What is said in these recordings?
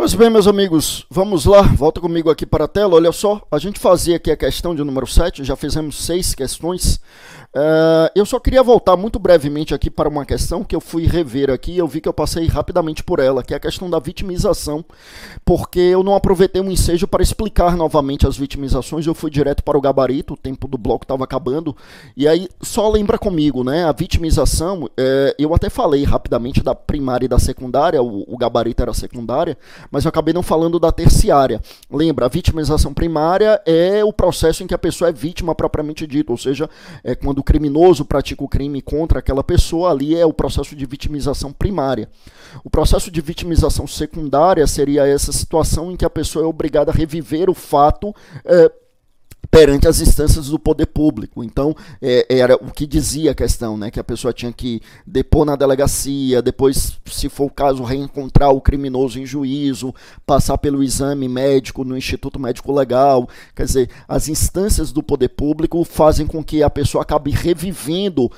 Pois bem, meus amigos, vamos lá, volta comigo aqui para a tela. Olha só, a gente fazia aqui a questão de número 7, já fizemos 6 questões. Eu só queria voltar muito brevemente aqui para uma questão que eu fui rever aqui e eu vi que eu passei rapidamente por ela, que é a questão da vitimização, porque eu não aproveitei um ensejo para explicar novamente as vitimizações, eu fui direto para o gabarito, o tempo do bloco estava acabando, e aí só lembra comigo, né, a vitimização, eu até falei rapidamente da primária e da secundária, o gabarito era secundária, mas eu acabei não falando da terciária. Lembra, a vitimização primária é o processo em que a pessoa é vítima propriamente dito, ou seja, é quando o criminoso pratica o crime contra aquela pessoa, ali é o processo de vitimização primária. O processo de vitimização secundária seria essa situação em que a pessoa é obrigada a reviver o fato perante as instâncias do poder público. Então, era o que dizia a questão, né? Que a pessoa tinha que depor na delegacia, depois, se for o caso, reencontrar o criminoso em juízo, passar pelo exame médico no Instituto Médico Legal. Quer dizer, as instâncias do poder público fazem com que a pessoa acabe revivendo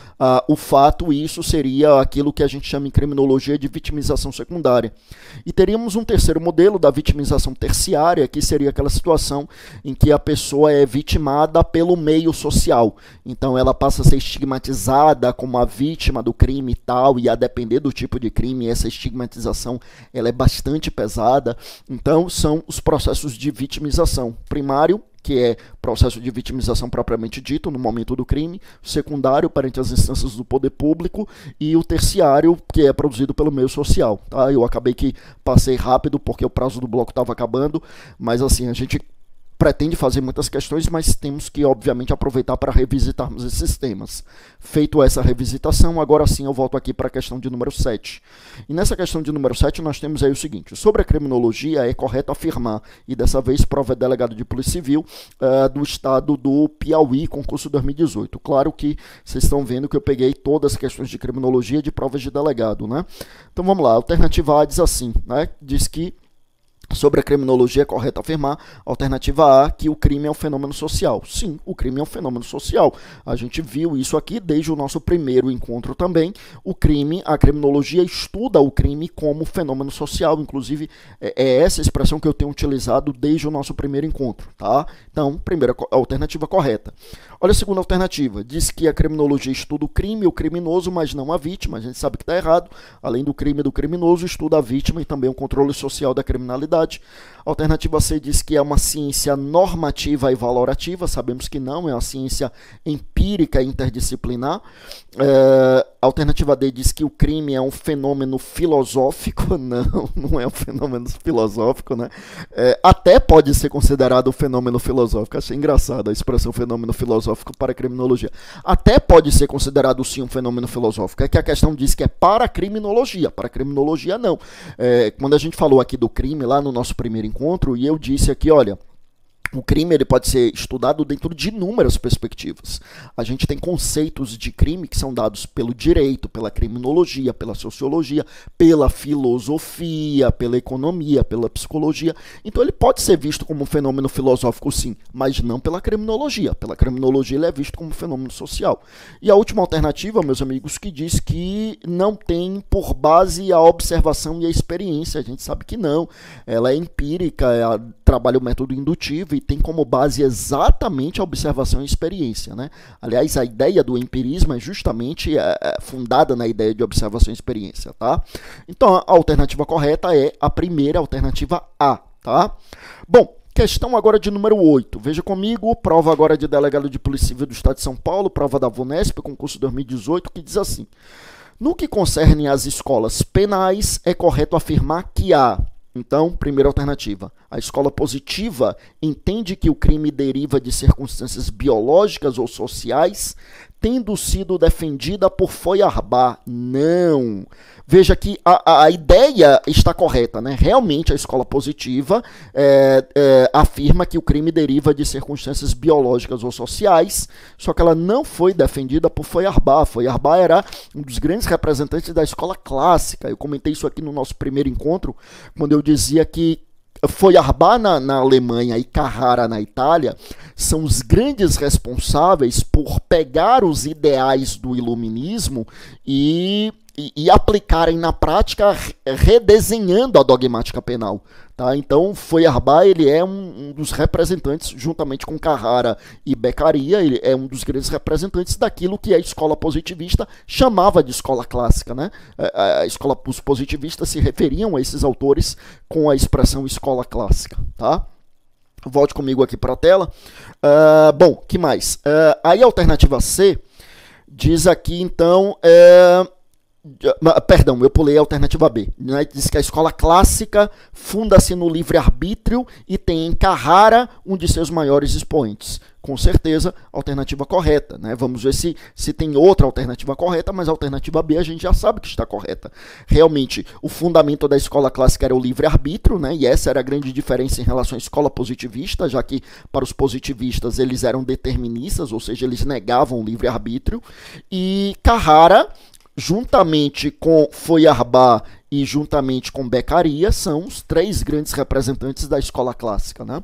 o fato, e isso seria aquilo que a gente chama em criminologia de vitimização secundária. E teríamos um terceiro modelo da vitimização terciária, que seria aquela situação em que a pessoa é vitimada pelo meio social. Então ela passa a ser estigmatizada como a vítima do crime e tal, e a depender do tipo de crime, essa estigmatização ela é bastante pesada. Então são os processos de vitimização. Primário, que é processo de vitimização propriamente dito, no momento do crime, secundário, perante as instâncias do poder público, e o terciário, que é produzido pelo meio social. Tá? Eu acabei que passei rápido, porque o prazo do bloco estava acabando, mas assim, a gente pretende fazer muitas questões, mas temos que, obviamente, aproveitar para revisitarmos esses temas. Feito essa revisitação, agora sim eu volto aqui para a questão de número 7. E nessa questão de número 7, nós temos aí o seguinte: sobre a criminologia, é correto afirmar, e dessa vez prova é delegado de Polícia Civil do estado do Piauí, concurso 2018. Claro que vocês estão vendo que eu peguei todas as questões de criminologia de provas de delegado, né? Então vamos lá, a alternativa A diz assim, né? Diz que sobre a criminologia é correto afirmar, alternativa A, que o crime é um fenômeno social. Sim, o crime é um fenômeno social. A gente viu isso aqui desde o nosso primeiro encontro também. O crime, a criminologia estuda o crime como fenômeno social. Inclusive, é essa expressão que eu tenho utilizado desde o nosso primeiro encontro. Tá? Então, primeira alternativa correta. Olha a segunda alternativa. Diz que a criminologia estuda o crime, o criminoso, mas não a vítima. A gente sabe que está errado. Além do crime e do criminoso, estuda a vítima e também o controle social da criminalidade. Alternativa C diz que é uma ciência normativa e valorativa. Sabemos que não, é uma ciência empírica e interdisciplinar. Alternativa D diz que o crime é um fenômeno filosófico. Não, não é um fenômeno filosófico, né? Até pode ser considerado um fenômeno filosófico. Achei engraçada a expressão fenômeno filosófico para a criminologia. Até pode ser considerado sim um fenômeno filosófico. É que a questão diz que é para a criminologia. Para a criminologia, não. Quando a gente falou aqui do crime lá no nosso primeiro encontro, e eu disse aqui, olha, o crime ele pode ser estudado dentro de inúmeras perspectivas. A gente tem conceitos de crime que são dados pelo direito, pela criminologia, pela sociologia, pela filosofia, pela economia, pela psicologia. Então ele pode ser visto como um fenômeno filosófico sim, mas não pela criminologia. Pela criminologia ele é visto como um fenômeno social. E a última alternativa, meus amigos, que diz que não tem por base a observação e a experiência. A gente sabe que não. Ela é empírica, trabalha o método indutivo e tem como base exatamente a observação e experiência, né? Aliás, a ideia do empirismo é justamente fundada na ideia de observação e experiência, tá? Então, a alternativa correta é a primeira alternativa A, tá? Bom, questão agora de número 8. Veja comigo, prova agora de delegado de Polícia Civil do Estado de São Paulo, prova da VUNESP, concurso 2018, que diz assim: no que concerne às escolas penais, é correto afirmar que há. Então, primeira alternativa, a escola positiva entende que o crime deriva de circunstâncias biológicas ou sociais, tendo sido defendida por Feuerbach. Não. Veja que a ideia está correta, né? Realmente a escola positiva afirma que o crime deriva de circunstâncias biológicas ou sociais, só que ela não foi defendida por Feuerbach. Feuerbach era um dos grandes representantes da escola clássica. Eu comentei isso aqui no nosso primeiro encontro, quando eu dizia que Feuerbach na Alemanha e Carrara na Itália são os grandes responsáveis por pegar os ideais do iluminismo e e aplicarem na prática, redesenhando a dogmática penal. Tá? Então, Feuerbach ele é um dos representantes, juntamente com Carrara e Beccaria, ele é um dos grandes representantes daquilo que a escola positivista chamava de escola clássica. Né? Os positivistas se referiam a esses autores com a expressão escola clássica. Tá? Volte comigo aqui para a tela. Bom, que mais? Aí a alternativa C diz aqui, então... Perdão, eu pulei a alternativa B. Né? Diz que a escola clássica funda-se no livre-arbítrio e tem em Carrara um de seus maiores expoentes. Com certeza, alternativa correta. Né? Vamos ver se tem outra alternativa correta, mas a alternativa B a gente já sabe que está correta. Realmente, o fundamento da escola clássica era o livre-arbítrio, né? E essa era a grande diferença em relação à escola positivista, já que para os positivistas eles eram deterministas, ou seja, eles negavam o livre-arbítrio. E Carrara, juntamente com Feuerbach e juntamente com Beccaria, são os três grandes representantes da escola clássica. Né?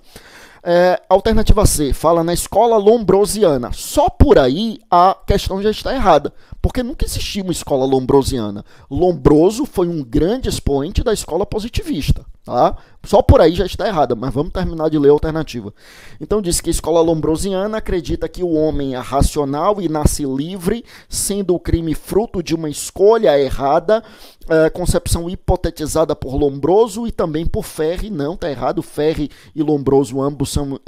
Alternativa C, fala na escola lombrosiana. Só por aí a questão já está errada, porque nunca existiu uma escola lombrosiana. Lombroso foi um grande expoente da escola positivista. Tá? Só por aí já está errada, mas vamos terminar de ler a alternativa. Então diz que a escola lombrosiana acredita que o homem é racional e nasce livre, sendo o crime fruto de uma escolha errada, concepção hipotetizada por Lombroso e também por Ferri. Não, está errado, Ferri e Lombroso ambos são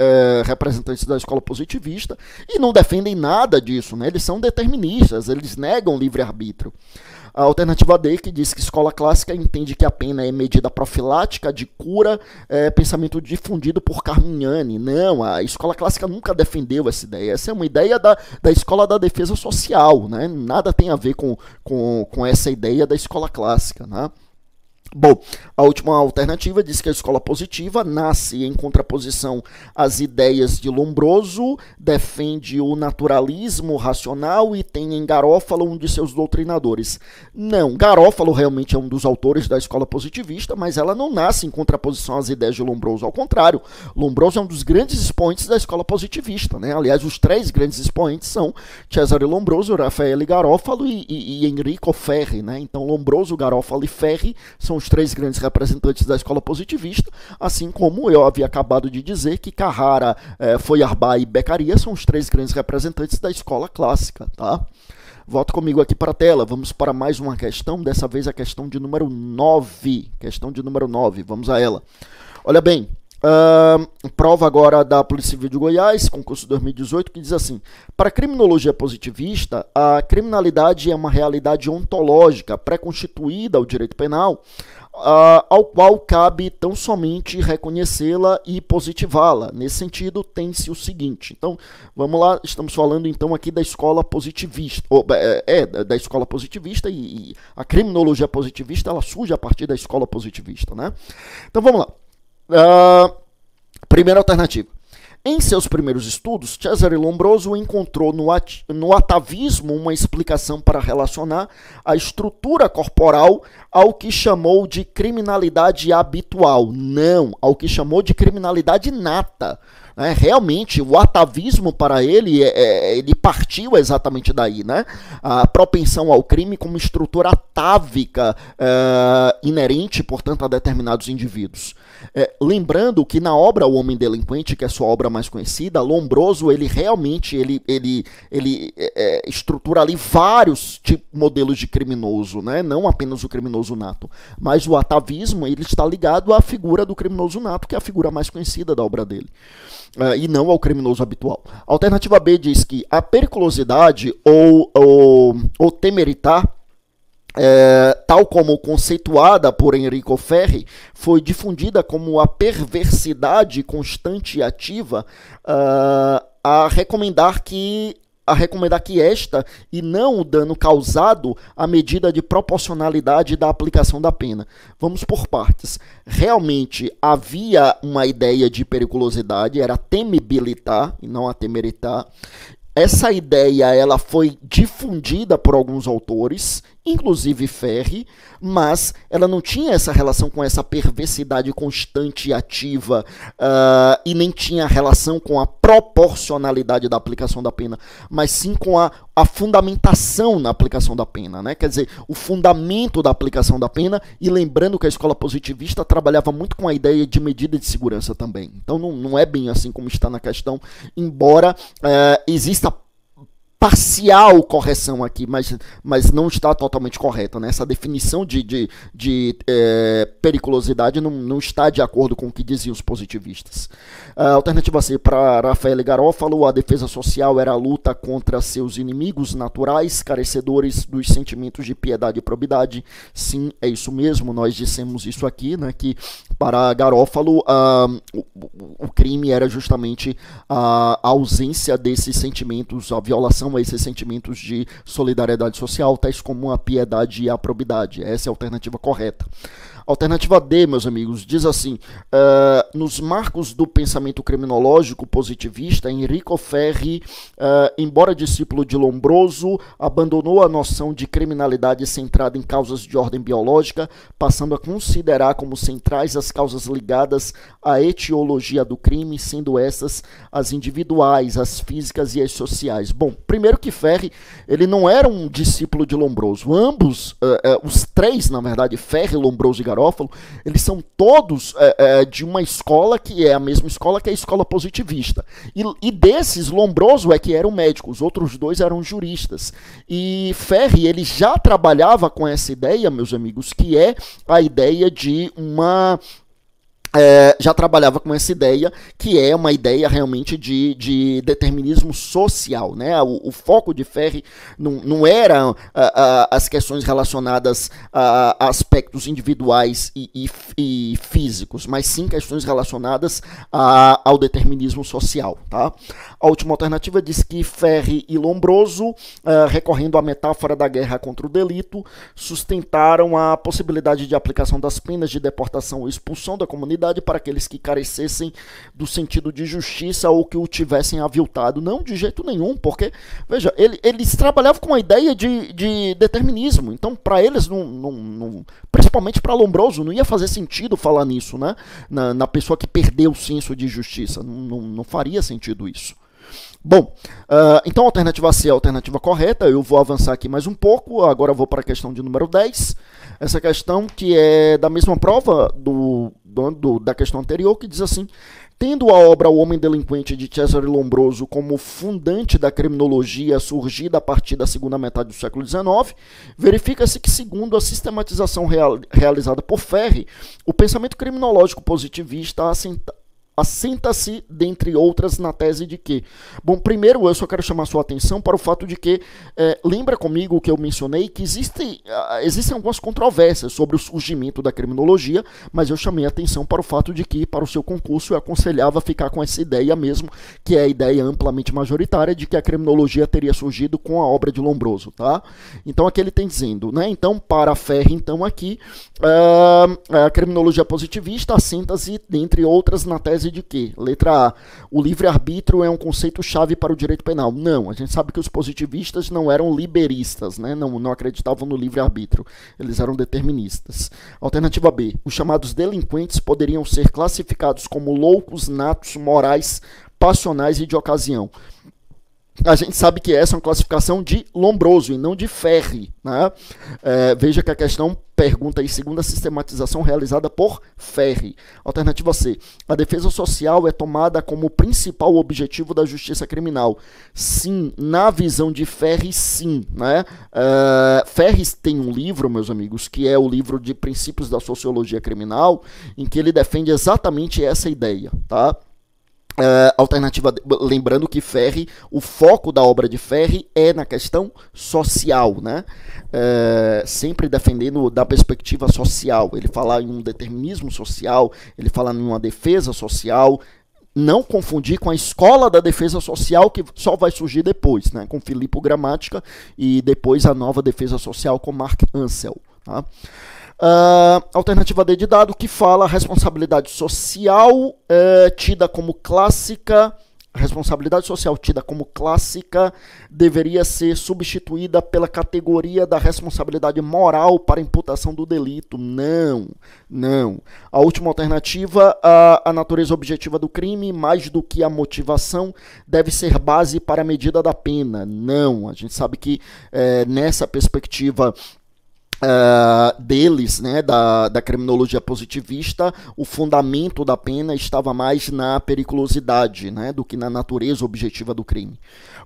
representantes da escola positivista e não defendem nada disso, né? Eles são deterministas, eles negam livre-arbítrio. A alternativa D, que diz que escola clássica entende que a pena é medida profilática de cura, pensamento difundido por Carmignani. Não, a escola clássica nunca defendeu essa ideia. Essa é uma ideia da escola da defesa social, né? Nada tem a ver com essa ideia da escola clássica, né? Bom, a última alternativa diz que a escola positiva nasce em contraposição às ideias de Lombroso, defende o naturalismo racional e tem em Garófalo um de seus doutrinadores. Não, Garófalo realmente é um dos autores da escola positivista, mas ela não nasce em contraposição às ideias de Lombroso. Ao contrário, Lombroso é um dos grandes expoentes da escola positivista. Né? Aliás, os três grandes expoentes são Cesare Lombroso, Raffaele Garófalo e Enrico Ferri. Né? Então, Lombroso, Garófalo e Ferri são os três grandes representantes da escola positivista, assim como eu havia acabado de dizer que Carrara, Feuerbach e Beccaria são os três grandes representantes da escola clássica. Tá? Volta comigo aqui para a tela, vamos para mais uma questão, dessa vez a questão de número 9. Questão de número 9, vamos a ela. Olha bem, prova agora da Polícia Civil de Goiás, concurso 2018, que diz assim: para a criminologia positivista, a criminalidade é uma realidade ontológica pré-constituída ao direito penal, ao qual cabe tão somente reconhecê-la e positivá-la. Nesse sentido, tem-se o seguinte. Então, vamos lá, estamos falando então aqui da escola positivista, da escola positivista, e a criminologia positivista ela surge a partir da escola positivista. Né? Então, vamos lá. Primeira alternativa. Em seus primeiros estudos, Cesare Lombroso encontrou no atavismo uma explicação para relacionar a estrutura corporal ao que chamou de criminalidade habitual. Não, ao que chamou de criminalidade nata. Realmente, o atavismo para ele, ele partiu exatamente daí, né? A propensão ao crime como estrutura atávica inerente, portanto, a determinados indivíduos. Lembrando que na obra O Homem Delinquente, que é a sua obra mais conhecida, Lombroso, ele realmente estrutura ali vários modelos de criminoso, né? Não apenas o criminoso nato, mas o atavismo ele está ligado à figura do criminoso nato, que é a figura mais conhecida da obra dele. E não ao criminoso habitual. A alternativa B diz que a periculosidade ou temerità, tal como conceituada por Enrico Ferri, foi difundida como a perversidade constante e ativa, a recomendar que esta, e não o dano causado, à medida de proporcionalidade da aplicação da pena. Vamos por partes. Realmente havia uma ideia de periculosidade, era temibilità e não a temerità. Essa ideia ela foi difundida por alguns autores, inclusive Ferri, mas ela não tinha essa relação com essa perversidade constante e ativa, e nem tinha relação com a proporcionalidade da aplicação da pena, mas sim com a a fundamentação na aplicação da pena, né? Quer dizer, o fundamento da aplicação da pena, e lembrando que a escola positivista trabalhava muito com a ideia de medida de segurança também. Então não é bem assim como está na questão, embora exista parcial correção aqui, mas não está totalmente correta, né? Essa definição de periculosidade não está de acordo com o que diziam os positivistas. Alternativa C, para Rafael Garofalo, a defesa social era a luta contra seus inimigos naturais, carecedores dos sentimentos de piedade e probidade. Sim, é isso mesmo, nós dissemos isso aqui, né? Que para Garofalo o crime era justamente a ausência desses sentimentos, a violação a esses sentimentos de solidariedade social, tais como a piedade e a probidade. Essa é a alternativa correta. Alternativa D, meus amigos, diz assim: nos marcos do pensamento criminológico positivista, Enrico Ferri, embora discípulo de Lombroso, abandonou a noção de criminalidade centrada em causas de ordem biológica, passando a considerar como centrais as causas ligadas à etiologia do crime, sendo essas as individuais, as físicas e as sociais. Bom, primeiro que Ferri, ele não era um discípulo de Lombroso. Ambos, os três, na verdade, Ferri, Lombroso e Garofalo, eles são todos de uma escola que é a mesma escola que é a escola positivista. E desses, Lombroso é que era um médico, os outros dois eram juristas. E Ferri, ele já trabalhava com essa ideia, meus amigos, que é a ideia de uma... já trabalhava com essa ideia, que é uma ideia realmente de determinismo social, né? O foco de Ferri não era as questões relacionadas a aspectos individuais e físicos, mas sim questões relacionadas ao determinismo social, tá? A última alternativa diz que Ferri e Lombroso, recorrendo à metáfora da guerra contra o delito, sustentaram a possibilidade de aplicação das penas de deportação ou expulsão da comunidade para aqueles que carecessem do sentido de justiça ou que o tivessem aviltado. Não, de jeito nenhum, porque, veja, eles trabalhavam com a ideia de determinismo. Então, para eles, principalmente para Lombroso, não ia fazer sentido falar nisso, né? Na pessoa que perdeu o senso de justiça. Não faria sentido isso. Bom, então a alternativa C é a alternativa correta. Eu vou avançar aqui mais um pouco. Agora eu vou para a questão de número 10. Essa questão que é da mesma prova da questão anterior, que diz assim: tendo a obra O Homem Delinquente de Cesare Lombroso como fundante da criminologia surgida a partir da segunda metade do século XIX, verifica-se que, segundo a sistematização realizada por Ferri, o pensamento criminológico positivista assenta-se, dentre outras, na tese de que... Bom, primeiro eu só quero chamar sua atenção para o fato de que, lembra comigo que eu mencionei que existem algumas controvérsias sobre o surgimento da criminologia, mas eu chamei a atenção para o fato de que, para o seu concurso, eu aconselhava ficar com essa ideia mesmo, que é a ideia amplamente majoritária de que a criminologia teria surgido com a obra de Lombroso, tá? Então aqui ele tem dizendo, né? Então, para Ferri, então aqui, a criminologia positivista assenta-se, dentre outras, na tese de que, letra A, o livre-arbítrio é um conceito-chave para o direito penal. Não, a gente sabe que os positivistas não eram liberistas, né? Não acreditavam no livre-arbítrio, eles eram deterministas. Alternativa B, os chamados delinquentes poderiam ser classificados como loucos, natos, morais, passionais e de ocasião. A gente sabe que essa é uma classificação de Lombroso e não de Ferri, né? Veja que a questão pergunta aí, segundo a sistematização realizada por Ferri. Alternativa C. A defesa social é tomada como principal objetivo da justiça criminal. Sim, na visão de Ferri, sim, né? Ferri tem um livro, meus amigos, que é o livro de Princípios da Sociologia Criminal, em que ele defende exatamente essa ideia, tá? Alternativa, lembrando que Ferri, o foco da obra de Ferri é na questão social, né? Sempre defendendo da perspectiva social. Ele fala em um determinismo social, ele fala em uma defesa social. Não confundir com a escola da defesa social, que só vai surgir depois, né? Com Filippo Grammatica e depois a nova defesa social com Mark Ansel, tá? Alternativa D de dado, que fala a responsabilidade social tida como clássica A responsabilidade social tida como clássica deveria ser substituída pela categoria da responsabilidade moral para imputação do delito. Não, não. A última alternativa, a natureza objetiva do crime, mais do que a motivação, deve ser base para a medida da pena. Não, a gente sabe que nessa perspectiva deles, né, da criminologia positivista, o fundamento da pena estava mais na periculosidade, né, do que na natureza objetiva do crime.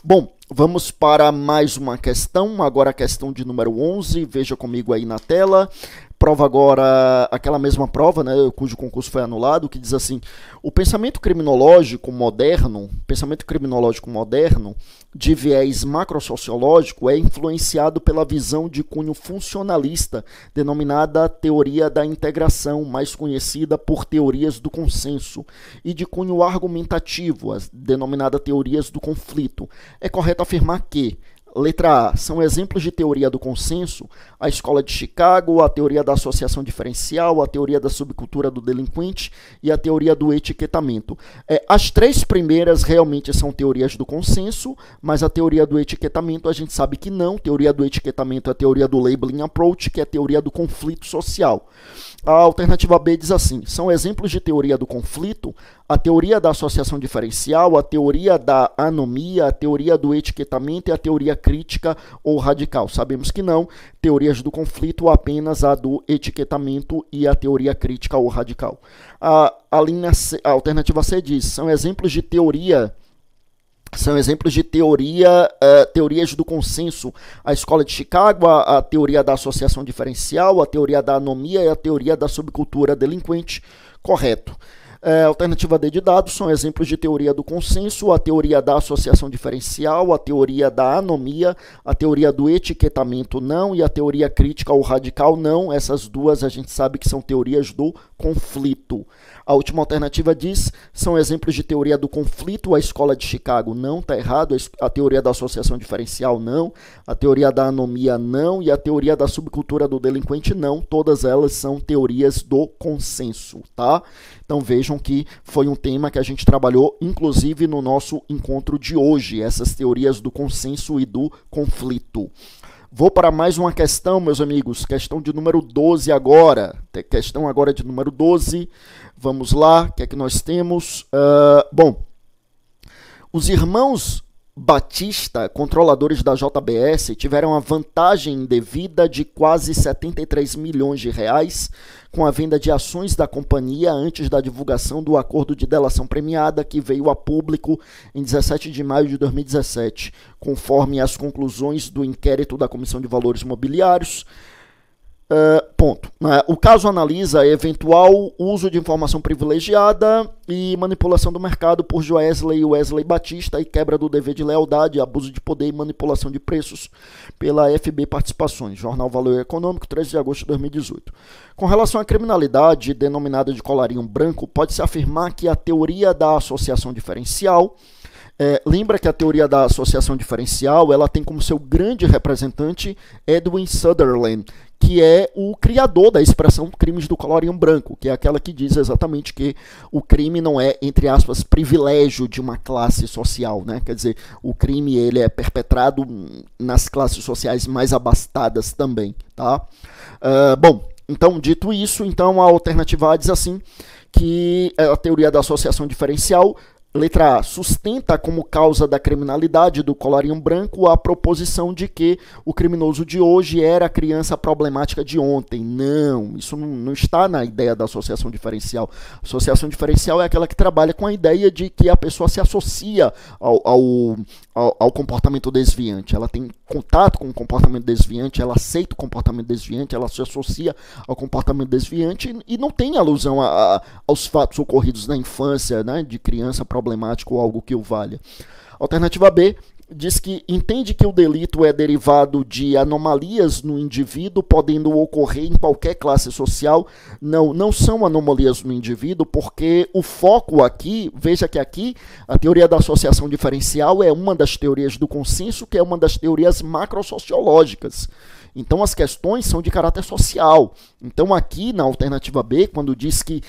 Bom, vamos para mais uma questão, agora a questão de número 11, veja comigo aí na tela. Prova agora, aquela mesma prova, né, cujo concurso foi anulado, que diz assim: o pensamento criminológico moderno de viés macrosociológico é influenciado pela visão de cunho funcionalista, denominada teoria da integração, mais conhecida por teorias do consenso, e de cunho argumentativo, as denominada teorias do conflito. É correto afirmar que: letra A, são exemplos de teoria do consenso a Escola de Chicago, a teoria da associação diferencial, a teoria da subcultura do delinquente e a teoria do etiquetamento. As três primeiras realmente são teorias do consenso, mas a teoria do etiquetamento a gente sabe que não. A teoria do etiquetamento é a teoria do labeling approach, que é a teoria do conflito social. A alternativa B diz assim: são exemplos de teoria do conflito a teoria da associação diferencial, a teoria da anomia, a teoria do etiquetamento e a teoria crítica ou radical. Sabemos que não. Teorias do conflito, apenas a do etiquetamento e a teoria crítica ou radical. A alternativa C diz: são exemplos de teorias do consenso, a Escola de Chicago, a teoria da associação diferencial, a teoria da anomia e a teoria da subcultura delinquente. Correto. Alternativa D de dados são exemplos de teoria do consenso, a teoria da associação diferencial, a teoria da anomia, a teoria do etiquetamento não e a teoria crítica ou radical não. Essas duas a gente sabe que são teorias do conflito. A última alternativa diz: são exemplos de teoria do conflito, a Escola de Chicago não, está errado, a teoria da associação diferencial não, a teoria da anomia não e a teoria da subcultura do delinquente não. Todas elas são teorias do consenso, tá? Então vejam que foi um tema que a gente trabalhou, inclusive no nosso encontro de hoje, essas teorias do consenso e do conflito. Vou para mais uma questão, meus amigos, questão de número 12 agora. Questão agora de número 12. Vamos lá, o que é que nós temos? Bom, os irmãos Batista, controladores da JBS, tiveram a vantagem indevida de quase 73 milhões de reais com a venda de ações da companhia antes da divulgação do acordo de delação premiada que veio a público em 17 de maio de 2017, conforme as conclusões do inquérito da Comissão de Valores Mobiliários. Ponto. O caso analisa eventual uso de informação privilegiada e manipulação do mercado por Joesley e Wesley Batista e quebra do dever de lealdade, abuso de poder e manipulação de preços pela FB Participações, Jornal Valor Econômico, 13 de agosto de 2018. Com relação à criminalidade denominada de colarinho branco, pode-se afirmar que a teoria da associação diferencial lembra que a teoria da associação diferencial ela tem como seu grande representante Edwin Sutherland, que é o criador da expressão crimes do colarinho branco, que é aquela que diz exatamente que o crime não é, entre aspas, privilégio de uma classe social, né? Quer dizer, o crime ele é perpetrado nas classes sociais mais abastadas também, tá? Bom, então, dito isso, então a alternativa A diz assim, que a teoria da associação diferencial, letra A, sustenta como causa da criminalidade do colarinho branco a proposição de que o criminoso de hoje era a criança problemática de ontem. Não, isso não está na ideia da associação diferencial. A associação diferencial é aquela que trabalha com a ideia de que a pessoa se associa ao comportamento desviante. Ela tem contato com o comportamento desviante, ela aceita o comportamento desviante, ela se associa ao comportamento desviante e não tem alusão aos fatos ocorridos na infância, né, de criança problemática ou algo que o valha. Alternativa B diz que entende que o delito é derivado de anomalias no indivíduo, podendo ocorrer em qualquer classe social. Não são anomalias no indivíduo, porque o foco aqui, veja que aqui a teoria da associação diferencial é uma das teorias do consenso, que é uma das teorias macrosociológicas. Então as questões são de caráter social. Então aqui na alternativa B, quando diz que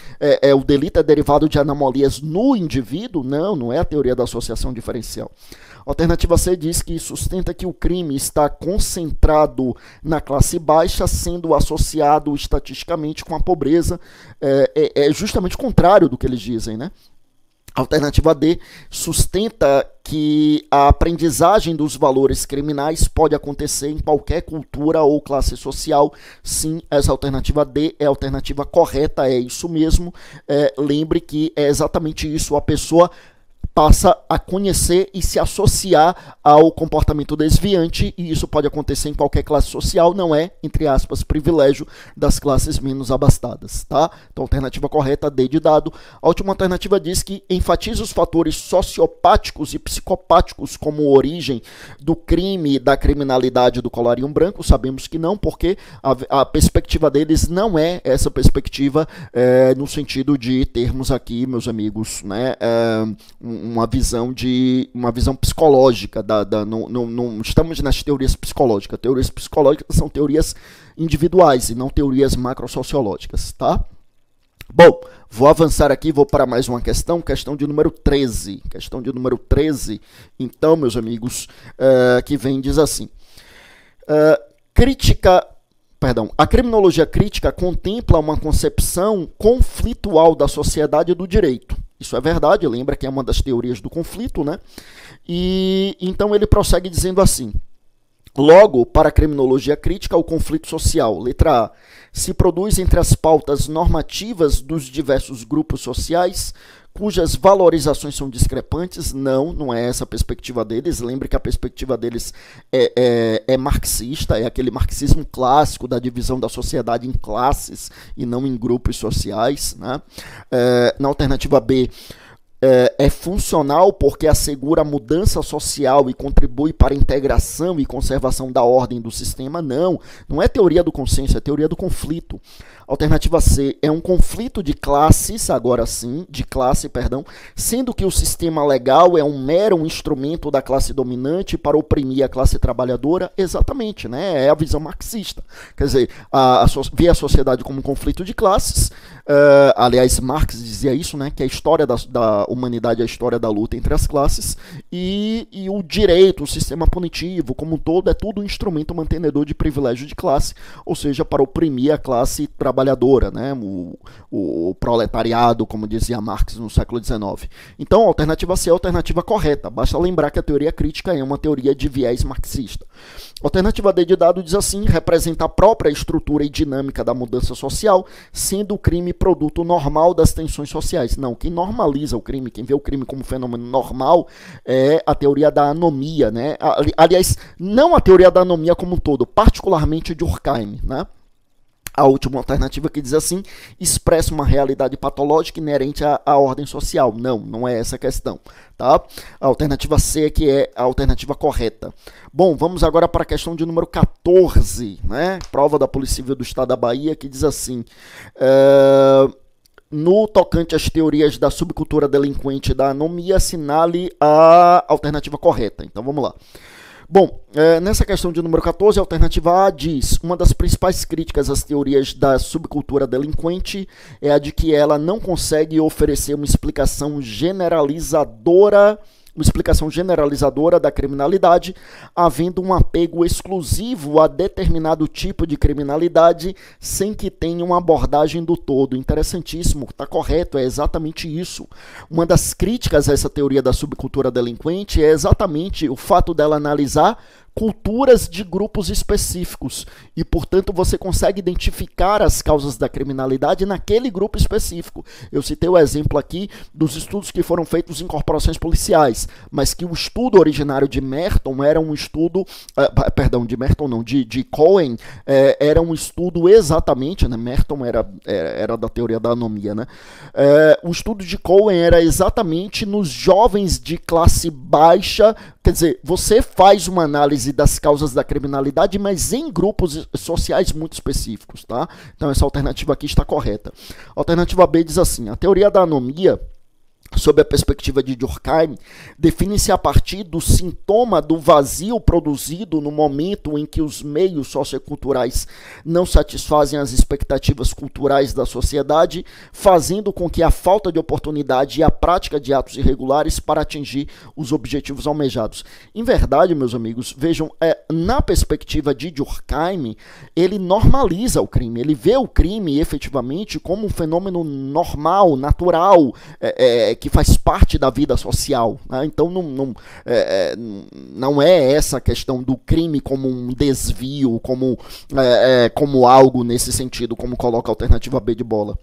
o delito é derivado de anomalias no indivíduo, não é a teoria da associação diferencial. A alternativa C diz que sustenta que o crime está concentrado na classe baixa, sendo associado estatisticamente com a pobreza. É justamente o contrário do que eles dizem, né? A alternativa D sustenta que a aprendizagem dos valores criminais pode acontecer em qualquer cultura ou classe social. Sim, essa alternativa D é a alternativa correta, é isso mesmo. Lembre que é exatamente isso, a pessoa passa a conhecer e se associar ao comportamento desviante, e isso pode acontecer em qualquer classe social, não é, entre aspas, privilégio das classes menos abastadas, tá? Então, alternativa correta, D de dado. A última alternativa diz que enfatiza os fatores sociopáticos e psicopáticos como origem do crime, da criminalidade do colarinho branco. Sabemos que não, porque a perspectiva deles não é essa perspectiva no sentido de termos aqui, meus amigos, né, uma visão psicológica, não estamos nas teorias psicológicas. Teorias psicológicas são teorias individuais e não teorias macrosociológicas, tá? Bom, vou avançar aqui, vou para mais uma questão de número 13. Questão de número 13, então, meus amigos, que vem, diz assim, a criminologia crítica contempla uma concepção conflitual da sociedade e do direito. Isso é verdade, lembra que é uma das teorias do conflito, né? E então ele prossegue dizendo assim: logo, para a criminologia crítica, o conflito social, letra A, se produz entre as pautas normativas dos diversos grupos sociais, cujas valorizações são discrepantes. Não é essa a perspectiva deles. Lembre que a perspectiva deles é marxista, é aquele marxismo clássico da divisão da sociedade em classes e não em grupos sociais, né? Na alternativa B, é funcional porque assegura a mudança social e contribui para a integração e conservação da ordem do sistema. Não é teoria do consenso, é teoria do conflito. Alternativa C, é um conflito de classes, agora sim, sendo que o sistema legal é um mero instrumento da classe dominante para oprimir a classe trabalhadora. Exatamente, né? É a visão marxista. Quer dizer, vê a sociedade como um conflito de classes. Aliás, Marx dizia isso, né? Que a história da humanidade é a história da luta entre as classes, e o direito, o sistema punitivo como um todo, é tudo um instrumento mantenedor de privilégio de classe, ou seja, para oprimir a classe trabalhadora, né? O proletariado, como dizia Marx no século XIX. Então, a alternativa C é a alternativa correta. Basta lembrar que a teoria crítica é uma teoria de viés marxista. A alternativa D de dado diz assim: representa a própria estrutura e dinâmica da mudança social, sendo o crime produto normal das tensões sociais. Não, quem normaliza o crime, quem vê o crime como fenômeno normal, é a teoria da anomia, né? Aliás, não a teoria da anomia como um todo, particularmente de Durkheim, né? A última alternativa que diz assim: expressa uma realidade patológica inerente à ordem social. Não é essa a questão, tá? A alternativa C que é a alternativa correta. Bom, vamos agora para a questão de número 14, né? Prova da Polícia Civil do Estado da Bahia, que diz assim: no tocante às teorias da subcultura delinquente e da anomia, assinale a alternativa correta. Então vamos lá. Bom, nessa questão de número 14, a alternativa A diz: uma das principais críticas às teorias da subcultura delinquente é a de que ela não consegue oferecer uma explicação generalizadora da criminalidade, havendo um apego exclusivo a determinado tipo de criminalidade, sem que tenha uma abordagem do todo. Interessantíssimo, está correto, é exatamente isso. Uma das críticas a essa teoria da subcultura delinquente é exatamente o fato dela analisar culturas de grupos específicos e, portanto, você consegue identificar as causas da criminalidade naquele grupo específico. Eu citei o exemplo aqui dos estudos que foram feitos em corporações policiais, mas que o estudo originário de Merton era um estudo, de Cohen, era um estudo exatamente, né? Merton era da teoria da anomia, né? O estudo de Cohen era exatamente nos jovens de classe baixa. Quer dizer, você faz uma análise das causas da criminalidade, mas em grupos sociais muito específicos, tá? Então essa alternativa aqui está correta. A alternativa B diz assim: a teoria da anomia sob a perspectiva de Durkheim, define-se a partir do sintoma do vazio produzido no momento em que os meios socioculturais não satisfazem as expectativas culturais da sociedade, fazendo com que a falta de oportunidade e a prática de atos irregulares para atingir os objetivos almejados. Em verdade, meus amigos, vejam, na perspectiva de Durkheim, ele normaliza o crime, ele vê o crime efetivamente como um fenômeno normal, natural, que faz parte da vida social, né? Então não é essa questão do crime como um desvio, como algo nesse sentido, como coloca a alternativa B de bola.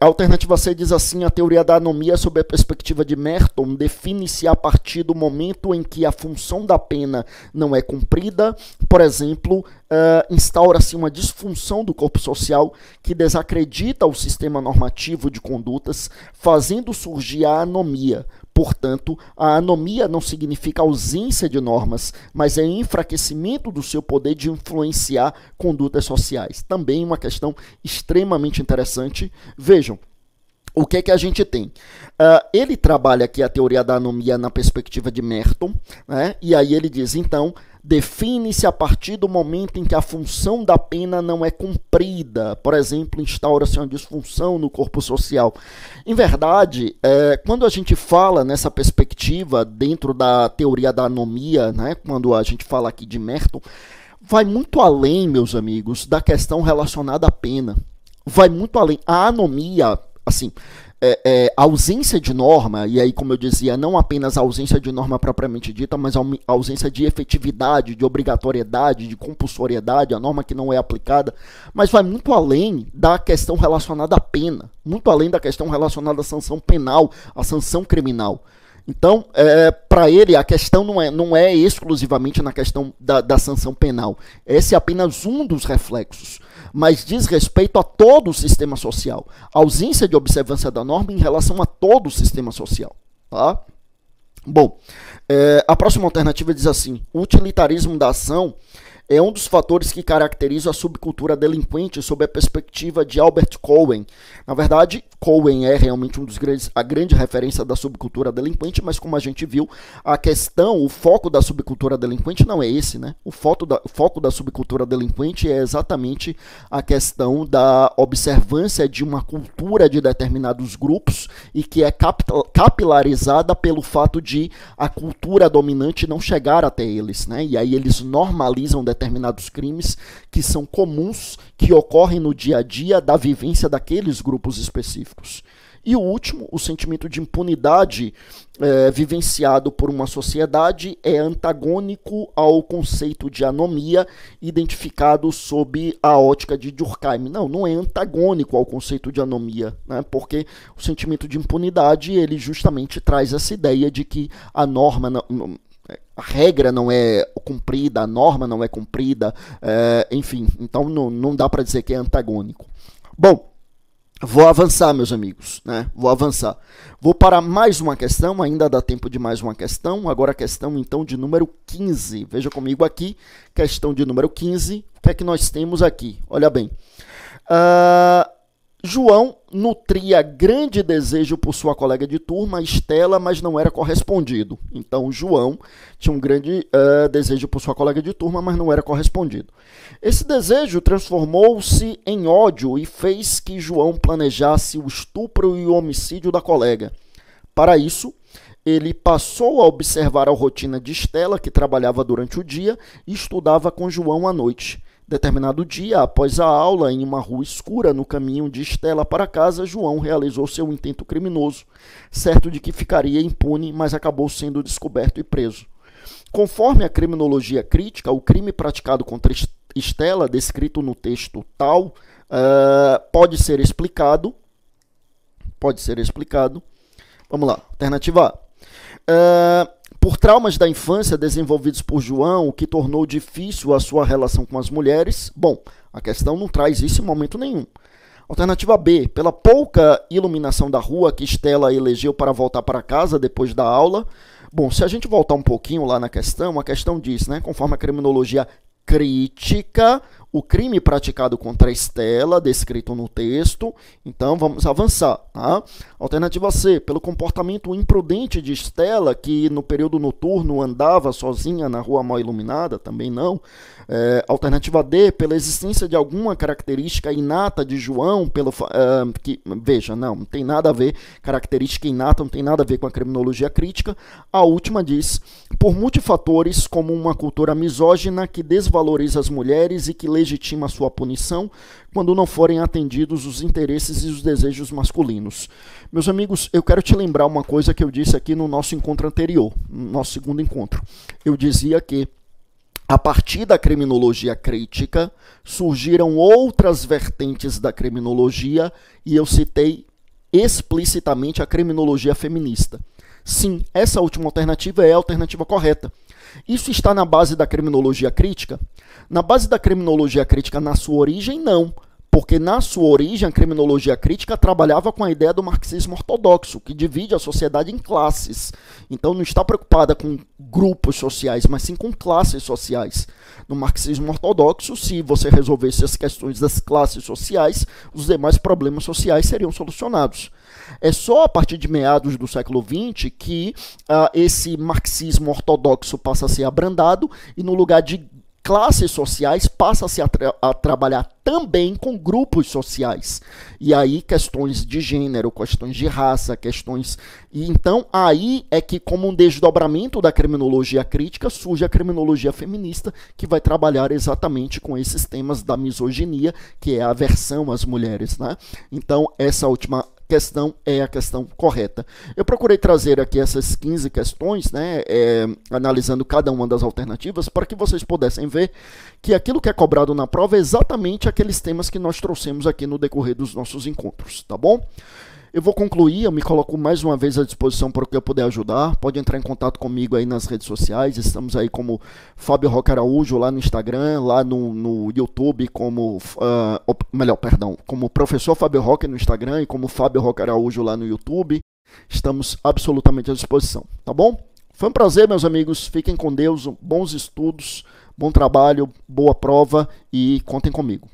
A alternativa C diz assim: a teoria da anomia sob a perspectiva de Merton define-se a partir do momento em que a função da pena não é cumprida. Por exemplo, instaura-se uma disfunção do corpo social que desacredita o sistema normativo de condutas, fazendo surgir a anomia. Portanto, a anomia não significa ausência de normas, mas é enfraquecimento do seu poder de influenciar condutas sociais. Também uma questão extremamente interessante. Vejam, o que é que a gente tem? Ele trabalha aqui a teoria da anomia na perspectiva de Merton, né? E aí ele diz, então, define-se a partir do momento em que a função da pena não é cumprida. Por exemplo, instaura-se uma disfunção no corpo social. Em verdade, quando a gente fala nessa perspectiva dentro da teoria da anomia, né, quando a gente fala aqui de Merton, vai muito além, meus amigos, da questão relacionada à pena. Vai muito além. A anomia, assim, a ausência de norma, e aí, como eu dizia, não apenas a ausência de norma propriamente dita, mas a ausência de efetividade, de obrigatoriedade, de compulsoriedade, a norma que não é aplicada, mas vai muito além da questão relacionada à pena, muito além da questão relacionada à sanção penal, à sanção criminal. Então, para ele, a questão não é exclusivamente na questão da sanção penal. Esse é apenas um dos reflexos, mas diz respeito a todo o sistema social. A ausência de observância da norma em relação a todo o sistema social. Tá? Bom, a próxima alternativa diz assim: o utilitarismo da ação é um dos fatores que caracteriza a subcultura delinquente sob a perspectiva de Albert Cohen. Na verdade, Cohen é realmente a grande referência da subcultura delinquente, mas como a gente viu, o foco da subcultura delinquente não é esse, né? O foco da subcultura delinquente é exatamente a questão da observância de uma cultura de determinados grupos e que é capilarizada pelo fato de a cultura dominante não chegar até eles, né? E aí eles normalizam determinados crimes que são comuns, que ocorrem no dia a dia da vivência daqueles grupos específicos. E o último, o sentimento de impunidade vivenciado por uma sociedade é antagônico ao conceito de anomia identificado sob a ótica de Durkheim. Não é antagônico ao conceito de anomia, né? Porque o sentimento de impunidade ele justamente traz essa ideia de que a norma a regra não é cumprida, a norma não é cumprida, enfim, então não dá para dizer que é antagônico. Bom, vou avançar, meus amigos, né? Vou avançar. Vou para mais uma questão, ainda dá tempo de mais uma questão, agora a questão então de número 15. Veja comigo aqui, questão de número 15, o que é que nós temos aqui? Olha bem, João nutria grande desejo por sua colega de turma, Estela, mas não era correspondido. Então, João tinha um grande desejo por sua colega de turma, mas não era correspondido. Esse desejo transformou-se em ódio e fez que João planejasse o estupro e o homicídio da colega. Para isso, ele passou a observar a rotina de Estela, que trabalhava durante o dia e estudava com João à noite. Determinado dia, após a aula, em uma rua escura no caminho de Estela para casa, João realizou seu intento criminoso, certo de que ficaria impune, mas acabou sendo descoberto e preso. Conforme a criminologia crítica, o crime praticado contra Estela, descrito no texto tal, pode ser explicado. Vamos lá, alternativa A. Por traumas da infância desenvolvidos por João, o que tornou difícil a sua relação com as mulheres. Bom, a questão não traz isso em momento nenhum. Alternativa B, pela pouca iluminação da rua que Estela elegeu para voltar para casa depois da aula. Bom, se a gente voltar um pouquinho lá na questão, a questão diz, né, conforme a criminologia crítica, o crime praticado contra Estela, descrito no texto. Então, vamos avançar. Tá? Alternativa C, pelo comportamento imprudente de Estela, que no período noturno andava sozinha na rua mal iluminada, também não. Alternativa D, pela existência de alguma característica inata de João, veja, não tem nada a ver, característica inata não tem nada a ver com a criminologia crítica. A última diz, por multifatores, como uma cultura misógina que desvaloriza as mulheres e que legitima sua punição quando não forem atendidos os interesses e os desejos masculinos. Meus amigos, eu quero te lembrar uma coisa que eu disse aqui no nosso encontro anterior, no nosso segundo encontro. Eu dizia que a partir da criminologia crítica, surgiram outras vertentes da criminologia e eu citei explicitamente a criminologia feminista. Sim, essa última alternativa é a alternativa correta. Isso está na base da criminologia crítica? Na base da criminologia crítica, na sua origem, não. Porque na sua origem, a criminologia crítica trabalhava com a ideia do marxismo ortodoxo, que divide a sociedade em classes. Então não está preocupada com grupos sociais, mas sim com classes sociais. No marxismo ortodoxo, se você resolvesse as questões das classes sociais, os demais problemas sociais seriam solucionados. É só a partir de meados do século XX que esse marxismo ortodoxo passa a ser abrandado e no lugar de classes sociais passa-se a trabalhar também com grupos sociais. E aí questões de gênero, questões de raça, questões... E então aí é que, como um desdobramento da criminologia crítica, surge a criminologia feminista, que vai trabalhar exatamente com esses temas da misoginia, que é a aversão às mulheres, né? Então essa última questão é a questão correta. Eu procurei trazer aqui essas 15 questões, né, analisando cada uma das alternativas, para que vocês pudessem ver que aquilo que é cobrado na prova é exatamente aqueles temas que nós trouxemos aqui no decorrer dos nossos encontros, tá bom? Eu vou concluir, eu me coloco mais uma vez à disposição para o que eu puder ajudar. Pode entrar em contato comigo aí nas redes sociais. Estamos aí como Fábio Roque Araújo lá no Instagram, lá no YouTube como, como Professor Fábio Roque no Instagram e como Fábio Roque Araújo lá no YouTube. Estamos absolutamente à disposição, tá bom? Foi um prazer, meus amigos. Fiquem com Deus, bons estudos, bom trabalho, boa prova e contem comigo.